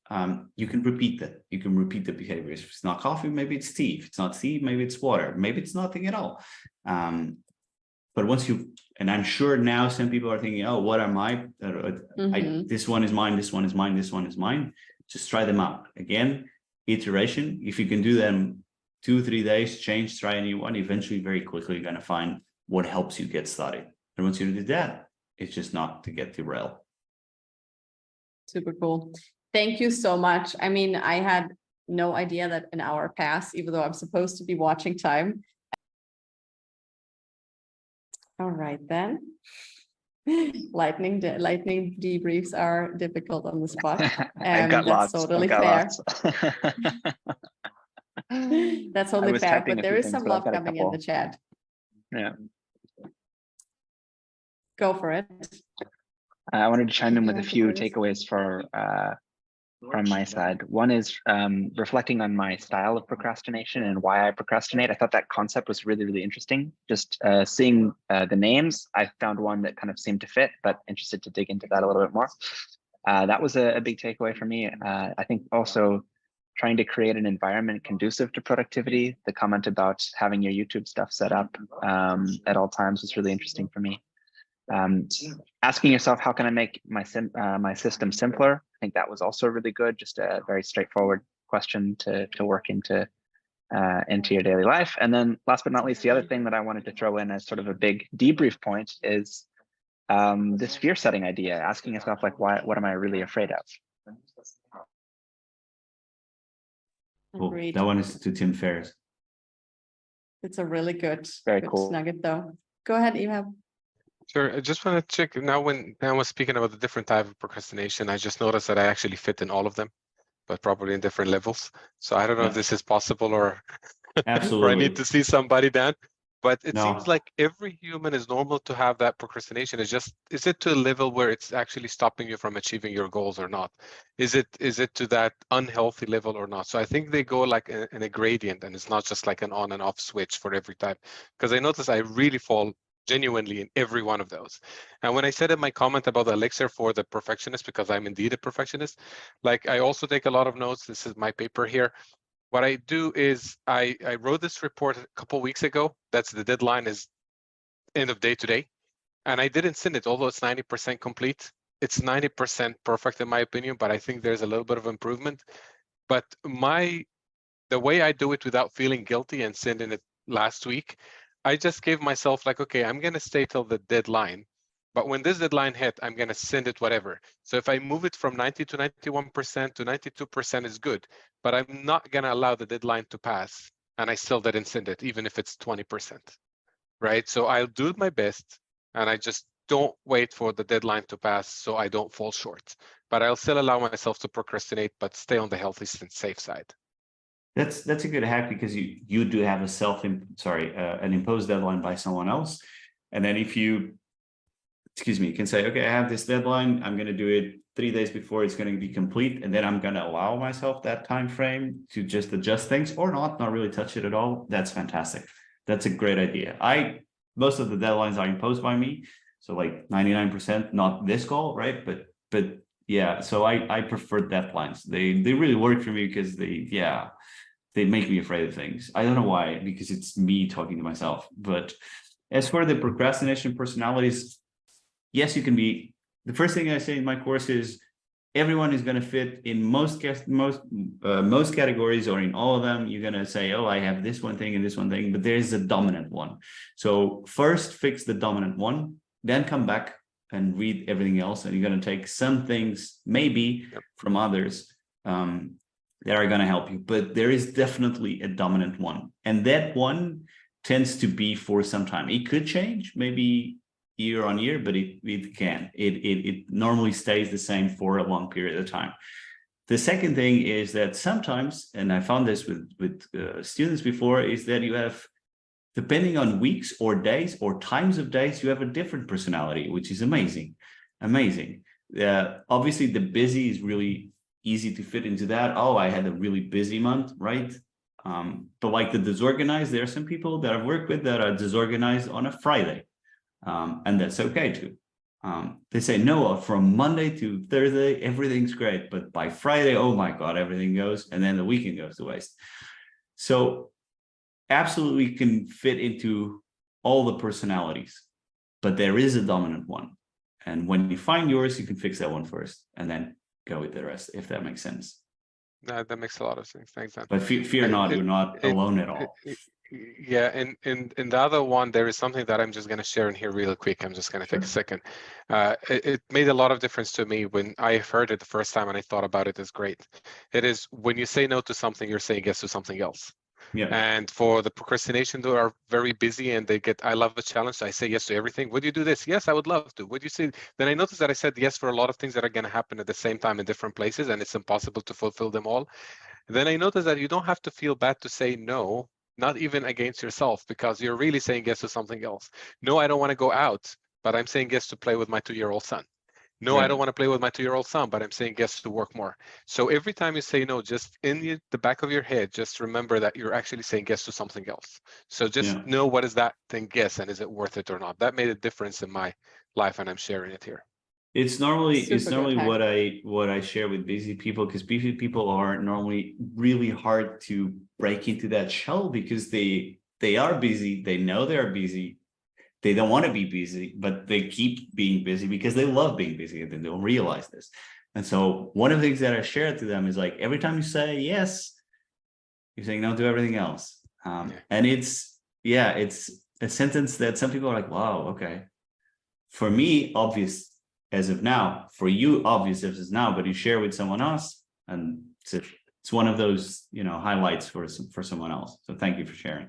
you can repeat that. You can repeat the behavior. If it's not coffee, maybe it's tea. If it's not tea, maybe it's water. Maybe it's nothing at all. But once you, and I'm sure now some people are thinking, oh, what are my, this one is mine, this one is mine, this one is mine. Just try them out. Again, iteration. If you can do them 2-3 days, change, try a new one, eventually very quickly you're going to find what helps you get started. And once you do that, it's just not to get derailed. Super cool. Thank you so much. I mean, I had no idea that an hour passed, even though I'm supposed to be watching time. All right, then. Lightning debriefs are difficult on the spot. I've got that's lots. totally fair. That's totally fair, but there is some love coming in the chat. Yeah. Go for it. I wanted to chime in with a few takeaways from my side. One is reflecting on my style of procrastination and why I procrastinate. I thought that concept was really, really interesting. Just seeing the names, I found one that kind of seemed to fit, but interested to dig into that a little bit more. That was a big takeaway for me. I think also trying to create an environment conducive to productivity. The comment about having your YouTube stuff set up at all times was really interesting for me. Asking yourself, how can I make my system simpler? I think that was also really good. Just a very straightforward question to work into your daily life. And then last but not least, the other thing that I wanted to throw in as sort of a big debrief point is this fear setting idea, asking yourself, like, what am I really afraid of? Cool. That one is to Tim Ferriss. It's a really good, Very cool nugget, though. Go ahead, Eva. Sure. I just want to check now when Dan was speaking about the different type of procrastination, I just noticed that I actually fit in all of them, but probably in different levels. So I don't know if this is possible or, Absolutely. or I need to see somebody, Dan. But it No. seems like every human is normal to have that procrastination. It's just, is it to a level where it's actually stopping you from achieving your goals or not? Is it to that unhealthy level or not? So I think they go like in a gradient, and it's not just like an on and off switch for every type. Because I notice I really fall genuinely in every one of those. And when I said in my comment about the elixir for the perfectionist, because I'm indeed a perfectionist, like I also take a lot of notes. This is my paper here. What I do is I wrote this report a couple of weeks ago. That's the deadline is end of day today. And I didn't send it, although it's 90% complete. It's 90% perfect in my opinion, but I think there's a little bit of improvement. But the way I do it without feeling guilty and sending it last week, I just gave myself like, okay, I'm going to stay till the deadline. But when this deadline hit, I'm going to send it whatever. So if I move it from 90 to 91% to 92% is good, but I'm not going to allow the deadline to pass. And I still didn't send it, even if it's 20%, right? So I'll do my best, and I just don't wait for the deadline to pass so I don't fall short. But I'll still allow myself to procrastinate, but stay on the healthy and safe side. That's a good hack, because you do have an imposed deadline by someone else. And then if you, you can say, okay, I have this deadline, I'm going to do it 3 days before it's going to be complete. And then I'm going to allow myself that time frame to just adjust things or not really touch it at all. That's fantastic. That's a great idea. Most of the deadlines are imposed by me. So like 99%, not this goal, right? But yeah, so I prefer deadlines. They really work for me because they make me afraid of things. I don't know why, because it's me talking to myself. But as for the procrastination personalities, yes, you can be. The first thing I say in my course is everyone is going to fit in most categories, or in all of them. You're going to say, oh, I have this one thing and this one thing, but there's a dominant one. So first fix the dominant one, then come back and read everything else. And you're going to take some things maybe from others that are going to help you, but there is definitely a dominant one. And that one tends to be for some time. It could change maybe year on year, but it can. It normally stays the same for a long period of time. The second thing is that sometimes, and I found this with students before, is that you have depending on weeks or days or times of days, you have a different personality, which is amazing. Amazing. Obviously, the busy is really easy to fit into that. Oh, I had a really busy month, right? But like the disorganized, there are some people that I've worked with that are disorganized on a Friday. And that's okay too. They say, no, from Monday to Thursday, everything's great. But by Friday, oh my God, everything goes. And then the weekend goes to waste. So absolutely can fit into all the personalities, but there is a dominant one. And when you find yours, you can fix that one first and then go with the rest, if that makes sense. That makes a lot of sense. Thanks, Dan. But fear not, you're not alone at all. Yeah, and in the other one, there is something that I'm just going to share in here real quick. I'm just going to take a second. It made a lot of difference to me when I heard it the first time and I thought about it as great. It is when you say no to something, you're saying yes to something else. Yeah. And for the procrastination who are very busy and they get, I love the challenge, so I say yes to everything. Would you do this? Yes, I would love to. Would you say? Then I noticed that I said yes for a lot of things that are going to happen at the same time in different places, and it's impossible to fulfill them all. Then I noticed that you don't have to feel bad to say no, not even against yourself, because you're really saying yes to something else. No, I don't want to go out, but I'm saying yes to play with my 2-year-old son. No, Right. I don't want to play with my 2-year-old son, but I'm saying yes to work more. So every time you say no, just in the back of your head, just remember that you're actually saying yes to something else. So just know what is that thing yes, and is it worth it or not? That made a difference in my life, and I'm sharing it here. It's normally Super good what I share with busy people, because busy people are normally really hard to break into that shell because they are busy, they know they're busy. They don't want to be busy, but they keep being busy because they love being busy and they don't realize this. And so one of the things that I share to them is like, every time you say yes, you're saying no to everything else. And it's a sentence that some people are like, wow, okay. For me, obvious as of now, for you, obvious as of now, but you share with someone else, and it's one of those, highlights for someone else. So thank you for sharing.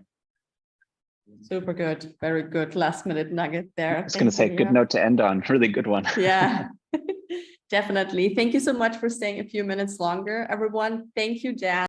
Super good. Very good last minute nugget there. I was going to say, good note to end on. Really good one. Yeah, definitely. Thank you so much for staying a few minutes longer, everyone. Thank you, Dan.